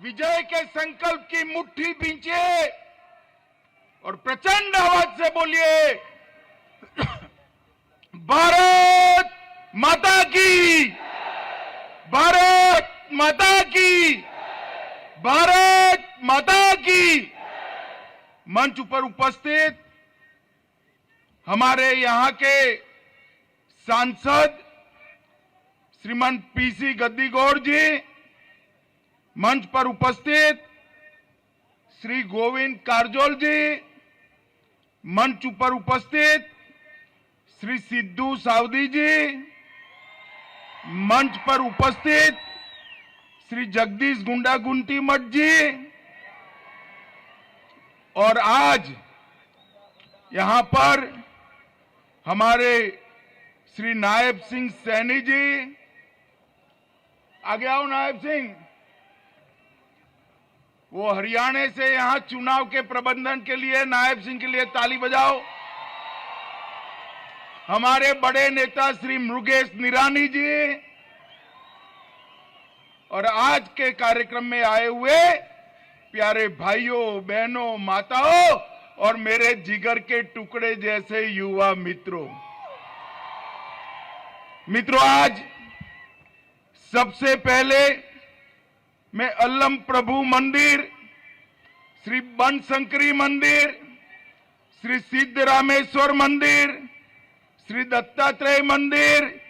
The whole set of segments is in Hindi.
विजय के संकल्प की मुट्ठी भींचिए और प्रचंड आवाज से बोलिए, भारत माता की, भारत माता की, भारत माता की। मंच पर उपस्थित हमारे यहां के सांसद श्रीमान पीसी गद्दीगौड़ जी, मंच पर उपस्थित श्री गोविंद कारजोल जी, मंच पर उपस्थित श्री सिद्धू सावदी जी, मंच पर उपस्थित श्री जगदीश गुंडा गुंटी मठ जी, और आज यहां पर हमारे श्री नायब सिंह सैनी जी, आगे आओ नायब सिंह, वो हरियाणा से यहां चुनाव के प्रबंधन के लिए, नायब सिंह के लिए ताली बजाओ। हमारे बड़े नेता श्री मुरुगेश निरानी जी, और आज के कार्यक्रम में आए हुए प्यारे भाइयों बहनों माताओं और मेरे जिगर के टुकड़े जैसे युवा मित्रों, आज सबसे पहले मैं अल्लम प्रभु मंदिर, श्री बनशंकरी मंदिर, श्री सिद्धरामेश्वर मंदिर, श्री दत्तात्रेय मंदिर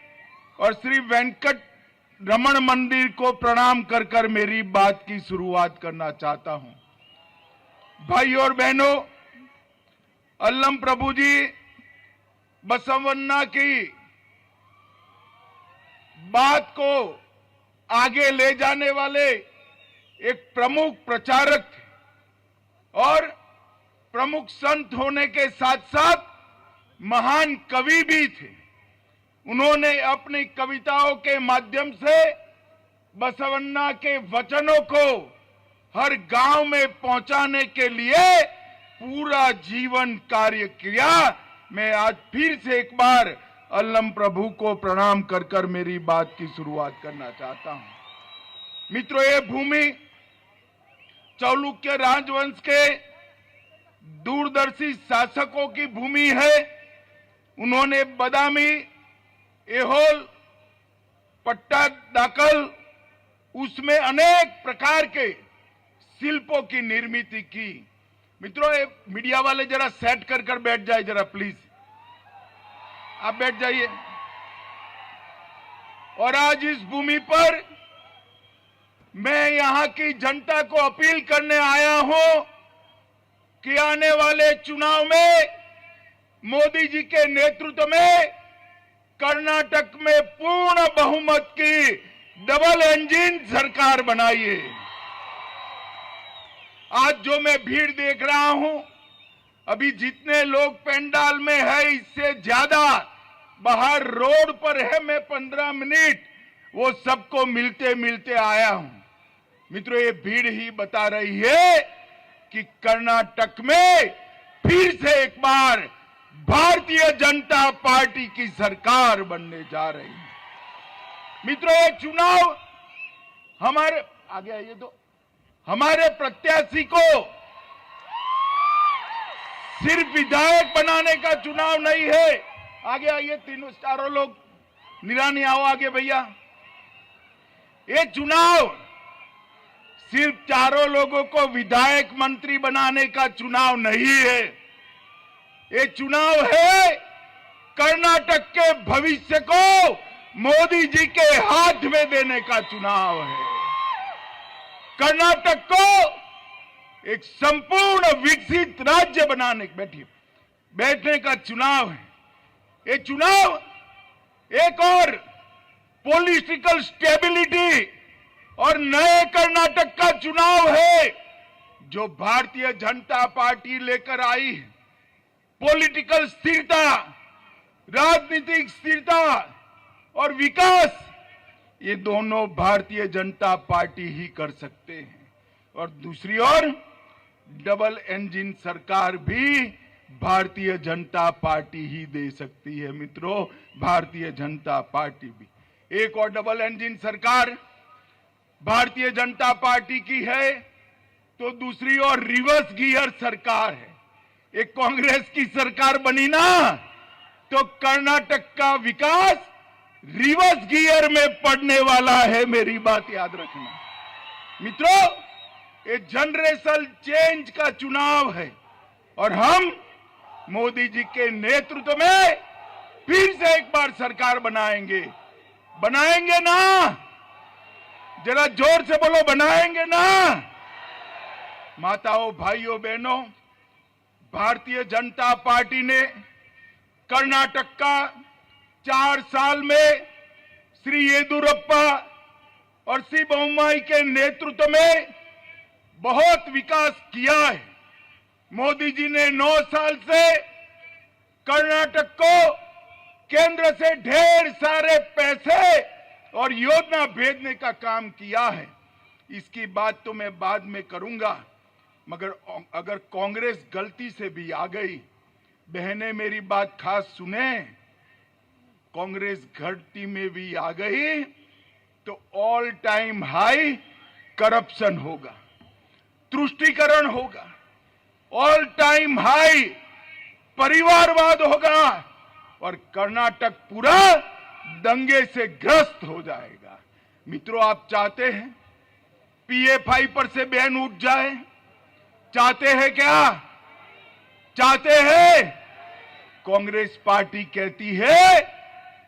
और श्री वेंकट रमण मंदिर को प्रणाम कर कर मेरी बात की शुरुआत करना चाहता हूं। भाइयों और बहनों, अल्लम प्रभु जी बसवन्ना की बात को आगे ले जाने वाले एक प्रमुख प्रचारक थे और प्रमुख संत होने के साथ साथ महान कवि भी थे। उन्होंने अपनी कविताओं के माध्यम से बसवन्ना के वचनों को हर गांव में पहुंचाने के लिए पूरा जीवन कार्य किया। मैं आज फिर से एक बार अल्लम प्रभु को प्रणाम कर कर मेरी बात की शुरुआत करना चाहता हूं। मित्रों, ये भूमि चालुक्य राजवंश के दूरदर्शी शासकों की भूमि है। उन्होंने बदामी, एहोल, पट्टादाकल, उसमें अनेक प्रकार के शिल्पों की निर्मित की। मित्रों, मीडिया वाले जरा सेट कर कर बैठ जाए, जरा प्लीज आप बैठ जाइए। और आज इस भूमि पर मैं यहां की जनता को अपील करने आया हूं कि आने वाले चुनाव में मोदी जी के नेतृत्व में कर्नाटक में पूर्ण बहुमत की डबल इंजन सरकार बनाइए। आज जो मैं भीड़ देख रहा हूं, अभी जितने लोग पंडाल में है इससे ज्यादा बाहर रोड पर है। मैं 15 मिनट वो सबको मिलते मिलते आया हूं। मित्रों, ये भीड़ ही बता रही है कि कर्नाटक में फिर से एक बार भारतीय जनता पार्टी की सरकार बनने जा रही है। मित्रों, ये चुनाव हमारे आगे आइए तो हमारे प्रत्याशी को सिर्फ विधायक बनाने का चुनाव नहीं है। आगे आइए, तीनों चारों लोग, निरानी आओ आगे भैया। ये चुनाव सिर्फ चारों लोगों को विधायक मंत्री बनाने का चुनाव नहीं है। ये चुनाव है कर्नाटक के भविष्य को मोदी जी के हाथ में देने का चुनाव है। कर्नाटक को एक संपूर्ण विकसित राज्य बैठने का चुनाव है। ये चुनाव एक और पॉलिटिकल स्टेबिलिटी और नए कर्नाटक का चुनाव है जो भारतीय जनता पार्टी लेकर आई है। पॉलिटिकल स्थिरता, राजनीतिक स्थिरता और विकास, ये दोनों भारतीय जनता पार्टी ही कर सकते हैं। और दूसरी ओर डबल इंजन सरकार भी भारतीय जनता पार्टी ही दे सकती है। मित्रों, भारतीय जनता पार्टी भी एक और डबल इंजन सरकार भारतीय जनता पार्टी की है तो दूसरी ओर रिवर्स गियर सरकार है। एक कांग्रेस की सरकार बनी ना तो कर्नाटक का विकास रिवर्स गियर में पड़ने वाला है। मेरी बात याद रखना मित्रों, ये जनरेशनल चेंज का चुनाव है और हम मोदी जी के नेतृत्व में फिर से एक बार सरकार बनाएंगे। बनाएंगे ना? जरा जोर से बोलो, बनाएंगे ना? माताओं, भाइयों, बहनों, भारतीय जनता पार्टी ने कर्नाटक का 4 साल में श्री येदियुरप्पा और श्री बोम्मई के नेतृत्व में बहुत विकास किया है। मोदी जी ने 9 साल से कर्नाटक को केंद्र से ढेर सारे पैसे और योजना भेजने का काम किया है। इसकी बात तो मैं बाद में करूंगा, मगर अगर कांग्रेस गलती से भी आ गई, बहनें मेरी बात खास सुने, कांग्रेस घाटी में भी आ गई तो ऑल टाइम हाई करप्शन होगा, तुष्टीकरण होगा, ऑल टाइम हाई परिवारवाद होगा और कर्नाटक पूरा दंगे से ग्रस्त हो जाएगा। मित्रों, आप चाहते हैं PF पर से बैन उठ जाए? चाहते हैं क्या? चाहते हैं? कांग्रेस पार्टी कहती है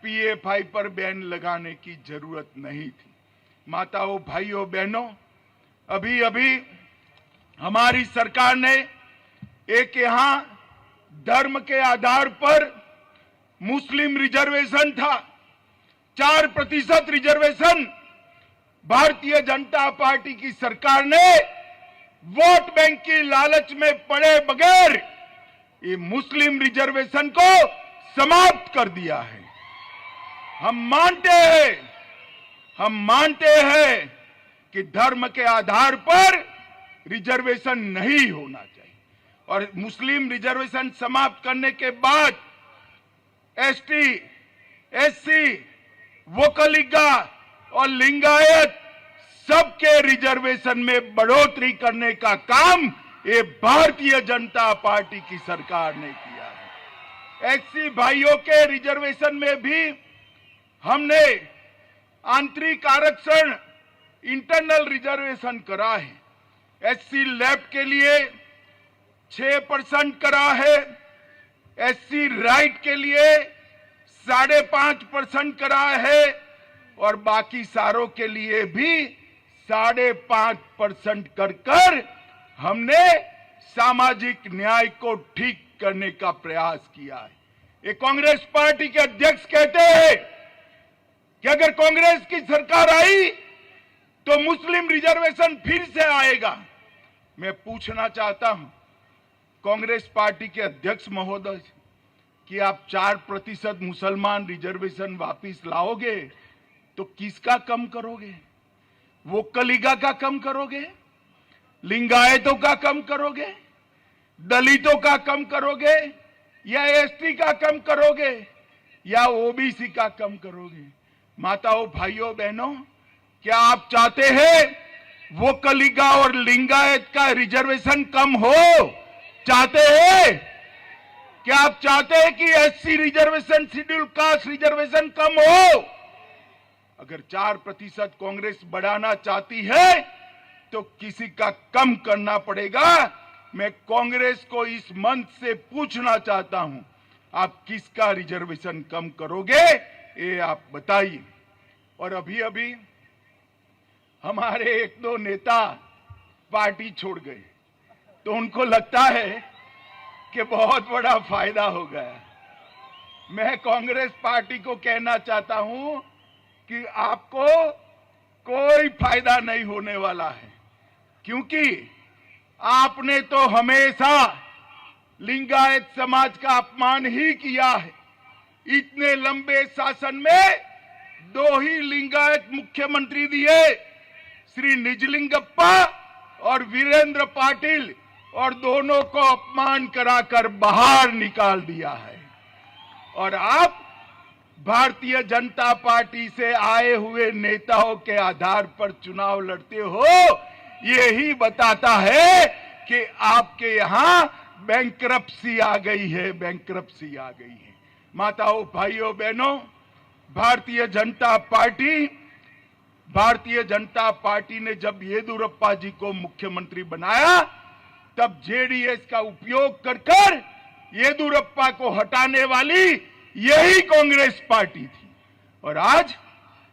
PF पर बैन लगाने की जरूरत नहीं थी। माताओं, भाइयों, बहनों, अभी अभी हमारी सरकार ने एक यहां धर्म के आधार पर मुस्लिम रिजर्वेशन था, 4% रिजर्वेशन भारतीय जनता पार्टी की सरकार ने वोट बैंक की लालच में पड़े बगैर ये मुस्लिम रिजर्वेशन को समाप्त कर दिया है। हम मानते हैं कि धर्म के आधार पर रिजर्वेशन नहीं होना चाहिए और मुस्लिम रिजर्वेशन समाप्त करने के बाद ST, SC, वोकलिगा और लिंगायत सबके रिजर्वेशन में बढ़ोतरी करने का काम ये भारतीय जनता पार्टी की सरकार ने किया है। SC भाइयों के रिजर्वेशन में भी हमने आंतरिक आरक्षण, इंटरनल रिजर्वेशन करा है। SC लेफ्ट के लिए 6% करा है, SC राइट के लिए 5.5% करा है और बाकी सारों के लिए भी 5.5% कर हमने सामाजिक न्याय को ठीक करने का प्रयास किया है। ये कांग्रेस पार्टी के अध्यक्ष कहते हैं कि अगर कांग्रेस की सरकार आई तो मुस्लिम रिजर्वेशन फिर से आएगा। मैं पूछना चाहता हूं कांग्रेस पार्टी के अध्यक्ष महोदय कि आप 4% मुसलमान रिजर्वेशन वापिस लाओगे तो किसका कम करोगे? वोकलिगा का कम करोगे? लिंगायतों का कम करोगे? दलितों का कम करोगे? या ST का कम करोगे? या OBC का कम करोगे? माताओं, भाइयों, बहनों, क्या आप चाहते हैं वोकलिगा और लिंगायत का रिजर्वेशन कम हो? चाहते हैं? क्या आप चाहते हैं कि SC reservation, schedule caste reservation कम हो? अगर 4% कांग्रेस बढ़ाना चाहती है तो किसी का कम करना पड़ेगा। मैं कांग्रेस को इस मंच से पूछना चाहता हूं, आप किसका रिजर्वेशन कम करोगे? ये आप बताइए। और अभी अभी हमारे 1-2 नेता पार्टी छोड़ गए तो उनको लगता है कि बहुत बड़ा फायदा हो गया। मैं कांग्रेस पार्टी को कहना चाहता हूं कि आपको कोई फायदा नहीं होने वाला है, क्योंकि आपने तो हमेशा लिंगायत समाज का अपमान ही किया है। इतने लंबे शासन में 2 ही लिंगायत मुख्यमंत्री दिए, श्री निजलिंगप्पा और वीरेंद्र पाटिल, और दोनों को अपमान कराकर बाहर निकाल दिया है। और आप भारतीय जनता पार्टी से आए हुए नेताओं के आधार पर चुनाव लड़ते हो, यही बताता है कि आपके यहां बैंकरप्सी आ गई है, बैंकरप्सी आ गई है। माताओं, भाइयों, बहनों, भारतीय जनता पार्टी ने जब येदियुरप्पा जी को मुख्यमंत्री बनाया, तब जेडीएस का उपयोग कर येदियुरप्पा को हटाने वाली यही कांग्रेस पार्टी थी। और आज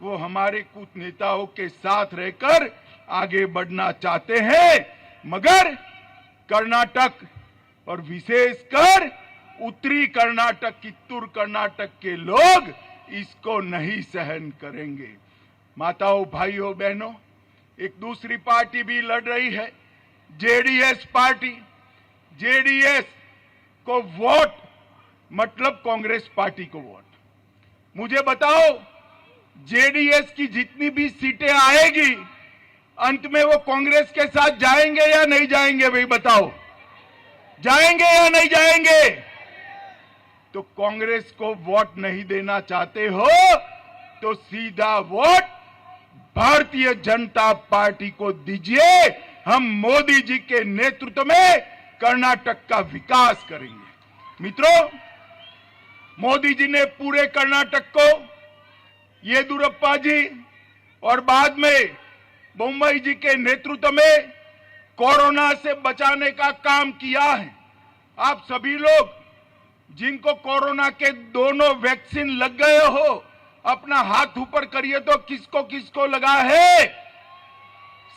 वो हमारे कुछ नेताओं के साथ रहकर आगे बढ़ना चाहते हैं, मगर कर्नाटक और विशेषकर उत्तरी कर्नाटक, कित्तूर कर्नाटक के लोग इसको नहीं सहन करेंगे। माताओं, भाइयों, बहनों, एक दूसरी पार्टी भी लड़ रही है, जेडीएस पार्टी। जेडीएस को वोट मतलब कांग्रेस पार्टी को वोट। मुझे बताओ, जेडीएस की जितनी भी सीटें आएगी, अंत में वो कांग्रेस के साथ जाएंगे या नहीं जाएंगे? भाई बताओ, जाएंगे या नहीं जाएंगे? तो कांग्रेस को वोट नहीं देना चाहते हो तो सीधा वोट भारतीय जनता पार्टी को दीजिए। हम मोदी जी के नेतृत्व में कर्नाटक का विकास करेंगे। मित्रों, मोदी जी ने पूरे कर्नाटक को येदियुरप्पा जी और बाद में बोम्मई जी के नेतृत्व में कोरोना से बचाने का काम किया है। आप सभी लोग जिनको कोरोना के दोनों वैक्सीन लग गए हो, अपना हाथ ऊपर करिए तो किसको किसको लगा है?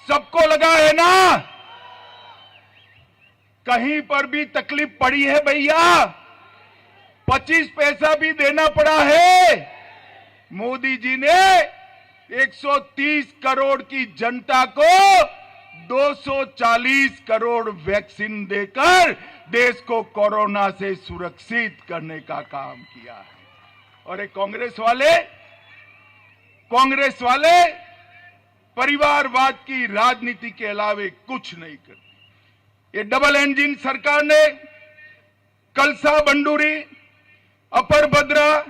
सबको लगा है ना? कहीं पर भी तकलीफ पड़ी है भैया? 25 पैसा भी देना पड़ा है? मोदी जी ने 130 करोड़ की जनता को 240 करोड़ वैक्सीन देकर देश को कोरोना से सुरक्षित करने का काम किया है। और एक कांग्रेस वाले परिवारवाद की राजनीति के अलावे कुछ नहीं करते। ये डबल इंजन सरकार ने कलसा बंडूरी, अपर भद्रा,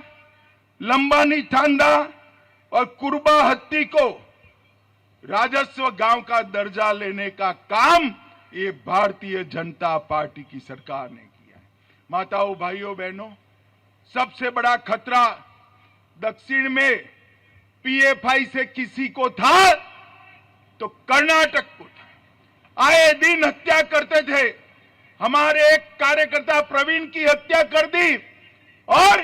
लंबानी थांदा और कुरबा हत्ती को राजस्व गांव का दर्जा लेने का काम ये भारतीय जनता पार्टी की सरकार ने किया है। माताओं, भाइयों, बहनों, सबसे बड़ा खतरा दक्षिण में पीएफआई से किसी को था तो कर्नाटक को था। आए दिन हत्या करते थे। हमारे एक कार्यकर्ता प्रवीण की हत्या कर दी और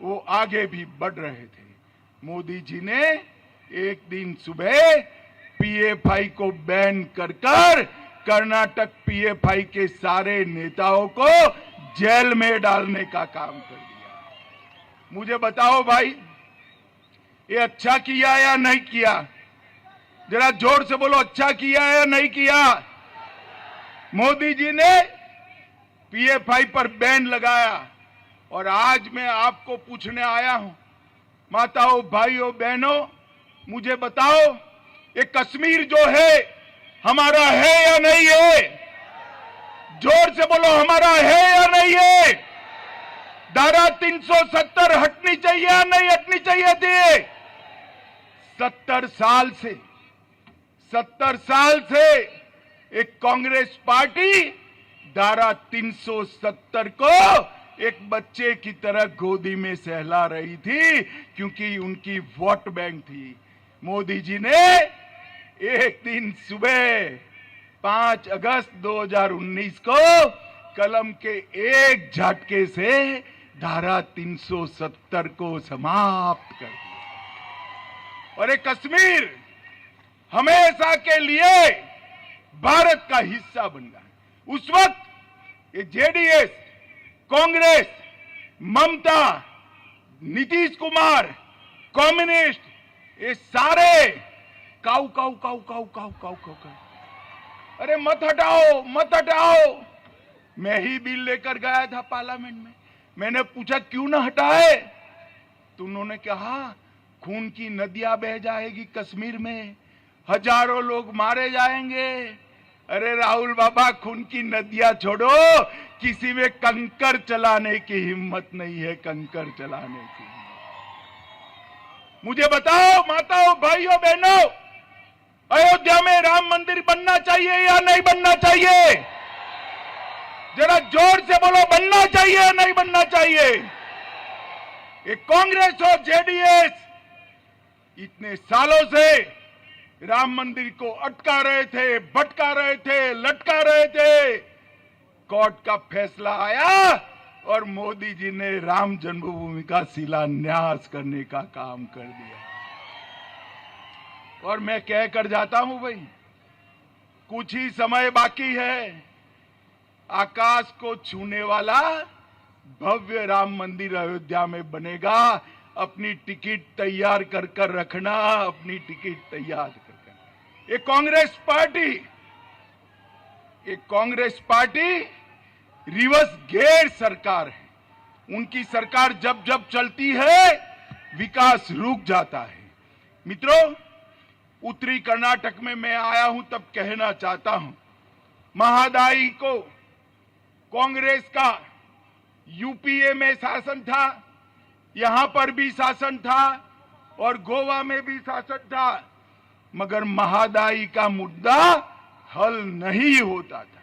वो आगे भी बढ़ रहे थे। मोदी जी ने एक दिन सुबह पीएफआई को बैन कर कर्नाटक पीएफआई के सारे नेताओं को जेल में डालने का काम कर दिया। मुझे बताओ भाई, ये अच्छा किया या नहीं किया? जरा जोर से बोलो, अच्छा किया या नहीं किया? मोदी जी ने पीएफआई पर बैन लगाया और आज मैं आपको पूछने आया हूं, माताओं, भाइयों, बहनों, मुझे बताओ, ये कश्मीर जो है हमारा है या नहीं है? जोर से बोलो, हमारा है या नहीं है? धारा 370 हटनी चाहिए या नहीं हटनी चाहिए थी? 70 साल से एक कांग्रेस पार्टी धारा 370 को एक बच्चे की तरह गोदी में सहला रही थी, क्योंकि उनकी वोट बैंक थी। मोदी जी ने एक दिन सुबह 5 अगस्त 2019 को कलम के एक झटके से धारा 370 को समाप्त कर दिया और एक कश्मीर हमेशा के लिए भारत का हिस्सा बन गया। उस वक्त ये जेडीएस, कांग्रेस, ममता, नीतीश कुमार, कम्युनिस्ट, ये सारे काऊ काऊ काऊ काऊ काऊ काऊ काऊ काऊ, अरे मत हटाओ, मत हटाओ। मैं ही बिल लेकर गया था पार्लियामेंट में। मैंने पूछा क्यों ना हटाए, तो उन्होंने कहा खून की नदियां बह जाएगी कश्मीर में, हजारों लोग मारे जाएंगे। अरे राहुल बाबा, खून की नदियां छोड़ो, किसी में कंकर चलाने की हिम्मत नहीं है, कंकर चलाने की। मुझे बताओ माताओं, भाइयों, बहनों, अयोध्या में राम मंदिर बनना चाहिए या नहीं बनना चाहिए? जरा जोर से बोलो, बनना चाहिए या नहीं बनना चाहिए? ये कांग्रेस और जेडीएस इतने सालों से राम मंदिर को अटका रहे थे, भटका रहे थे, लटका रहे थे। कोर्ट का फैसला आया और मोदी जी ने राम जन्मभूमि का शिलान्यास करने का काम कर दिया। और मैं कह कर जाता हूं भाई, कुछ ही समय बाकी है, आकाश को छूने वाला भव्य राम मंदिर अयोध्या में बनेगा। अपनी टिकट तैयार कर कर रखना, अपनी टिकट तैयार कर कर। ये कांग्रेस पार्टी रिवर्स गेयर सरकार है। उनकी सरकार जब जब चलती है विकास रुक जाता है। मित्रों, उत्तरी कर्नाटक में मैं आया हूं तब कहना चाहता हूं, महादाई को कांग्रेस का यूपीए में शासन था, यहां पर भी शासन था और गोवा में भी शासन था, मगर महादाई का मुद्दा हल नहीं होता था।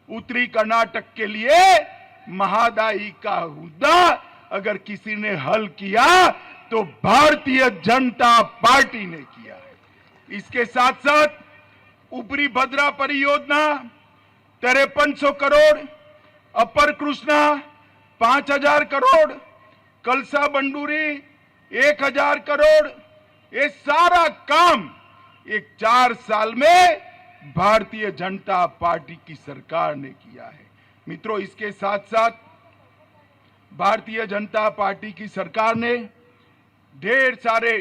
उत्तरी कर्नाटक के लिए महादाई का मुद्दा अगर किसी ने हल किया तो भारतीय जनता पार्टी ने किया है। इसके साथ साथ ऊपरी भद्रा परियोजना 5300 करोड़, अपर कृष्णा 5000 करोड़, कलसा बंडूरी 1000 करोड़, ये सारा काम एक 4 साल में भारतीय जनता पार्टी की सरकार ने किया है। मित्रों, इसके साथ साथ भारतीय जनता पार्टी की सरकार ने ढेर सारे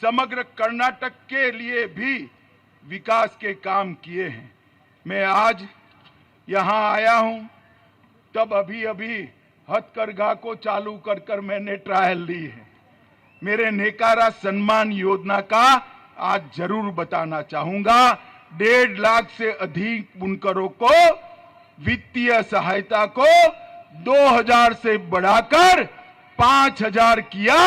समग्र कर्नाटक के लिए भी विकास के काम किए हैं। मैं आज यहां आया हूं तब अभी हथकरघा को चालू कर कर मैंने ट्रायल ली है। मेरे नेकारा सम्मान योजना का आज जरूर बताना चाहूंगा। 1.5 लाख से अधिक बुनकरों को वित्तीय सहायता को 2000 से बढ़ाकर 5000 किया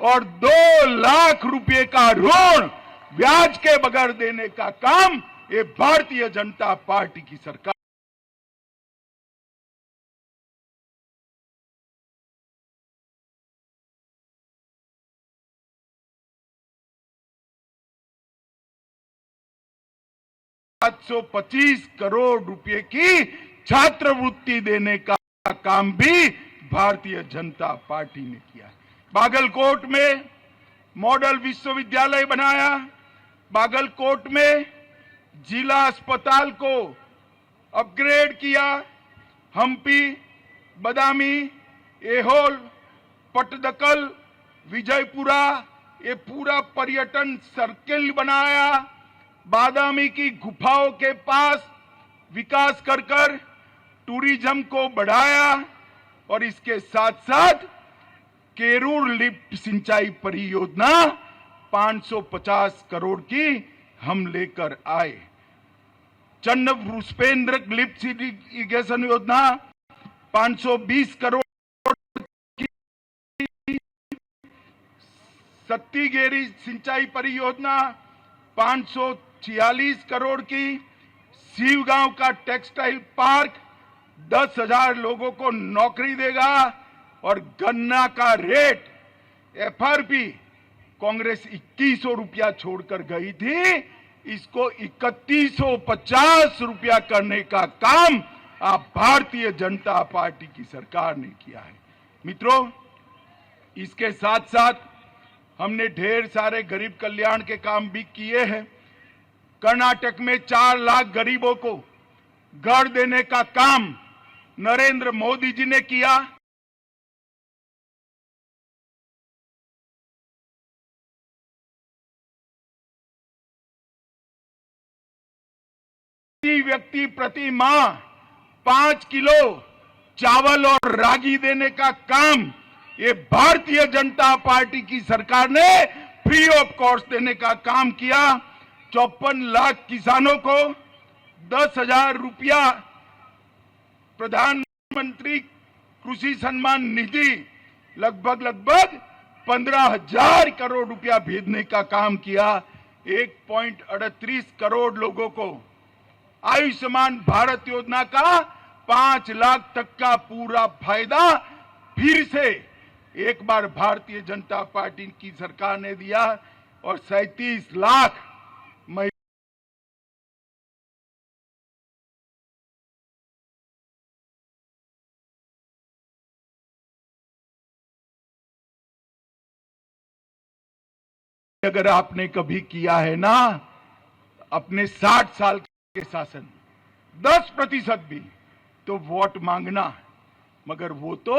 और 2 लाख रुपए का ऋण ब्याज के बगैर देने का काम ये भारतीय जनता पार्टी की सरकार। ₹725 करोड़ रुपए की छात्रवृत्ति देने का काम भी भारतीय जनता पार्टी ने किया। बागलकोट में मॉडल विश्वविद्यालय बनाया, बागलकोट में जिला अस्पताल को अपग्रेड किया, हम्पी, बदामी, एहोल, पटदकल, विजयपुरा ये पूरा पर्यटन सर्किल बनाया। बादामी की गुफाओं के पास विकास कर कर टूरिज्म को बढ़ाया और इसके साथ साथ केरूर लिफ्ट सिंचाई परियोजना 550 करोड़ की हम लेकर आए। चन्नब पुष्पेंद्र लिफ्ट इरिगेशन योजना 520 करोड़ की, सत्तीगेरी सिंचाई परियोजना 546 करोड़ की, शिवगांव का टेक्सटाइल पार्क 10,000 लोगों को नौकरी देगा और गन्ना का रेट एफआरपी कांग्रेस 2100 रुपया छोड़कर गई थी, इसको 3150 रुपया करने का काम आप भारतीय जनता पार्टी की सरकार ने किया है। मित्रों, इसके साथ साथ हमने ढेर सारे गरीब कल्याण के काम भी किए हैं। कर्नाटक में 4 लाख गरीबों को घर देने का काम नरेंद्र मोदी जी ने किया। व्यक्ति प्रति माह 5 किलो चावल और रागी देने का काम ये भारतीय जनता पार्टी की सरकार ने फ्री ऑफ कॉस्ट देने का काम किया। 54 लाख किसानों को 10,000 रुपया प्रधानमंत्री कृषि सम्मान निधि लगभग 15,000 करोड़ रुपया भेजने का काम किया। 1.38 करोड़ लोगों को आयुष्मान भारत योजना का 5 लाख तक का पूरा फायदा फिर से एक बार भारतीय जनता पार्टी की सरकार ने दिया और 37 लाख अगर आपने कभी किया है ना अपने 60 साल के शासन 10% भी तो वोट मांगना, मगर वो तो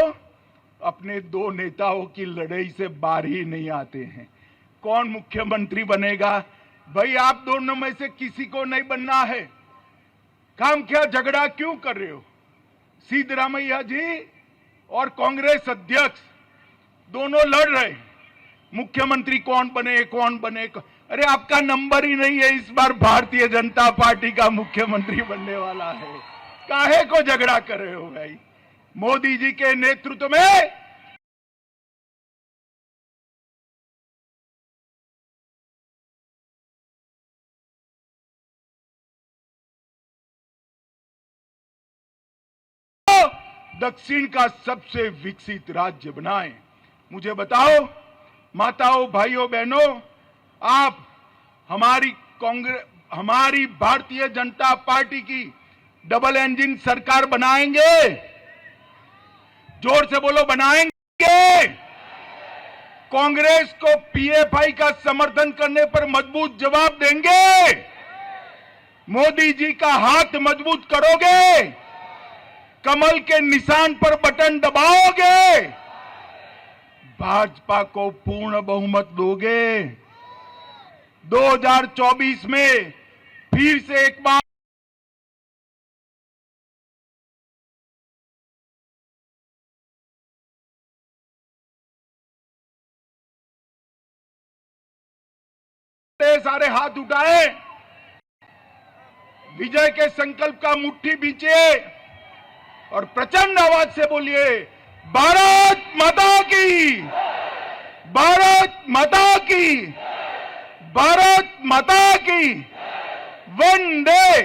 अपने दो नेताओं की लड़ाई से बाहर ही नहीं आते हैं। कौन मुख्यमंत्री बनेगा? भाई आप दोनों में से किसी को नहीं बनना है। काम क्या झगड़ा क्यों कर रहे हो? सिद्धरामैया जी और कांग्रेस अध्यक्ष दोनों लड़ रहे हैं, मुख्यमंत्री कौन बने कौन बने। अरे आपका नंबर ही नहीं है, इस बार भारतीय जनता पार्टी का मुख्यमंत्री बनने वाला है। काहे को झगड़ा कर रहे हो भाई? मोदी जी के नेतृत्व में दक्षिण का सबसे विकसित राज्य बनाएं। मुझे बताओ माताओं, भाइयों, बहनों, आप हमारी भारतीय जनता पार्टी की डबल इंजन सरकार बनाएंगे? जोर से बोलो, बनाएंगे। कांग्रेस को पीएफआई का समर्थन करने पर मजबूत जवाब देंगे। मोदी जी का हाथ मजबूत करोगे, कमल के निशान पर बटन दबाओगे, भाजपा को पूर्ण बहुमत दोगे। 2024 में फिर से एक बार सारे हाथ उठाए, विजय के संकल्प का मुट्ठी बींचे और प्रचंड आवाज से बोलिए, भारत माता की, भारत माता की, भारत माता की, वंदे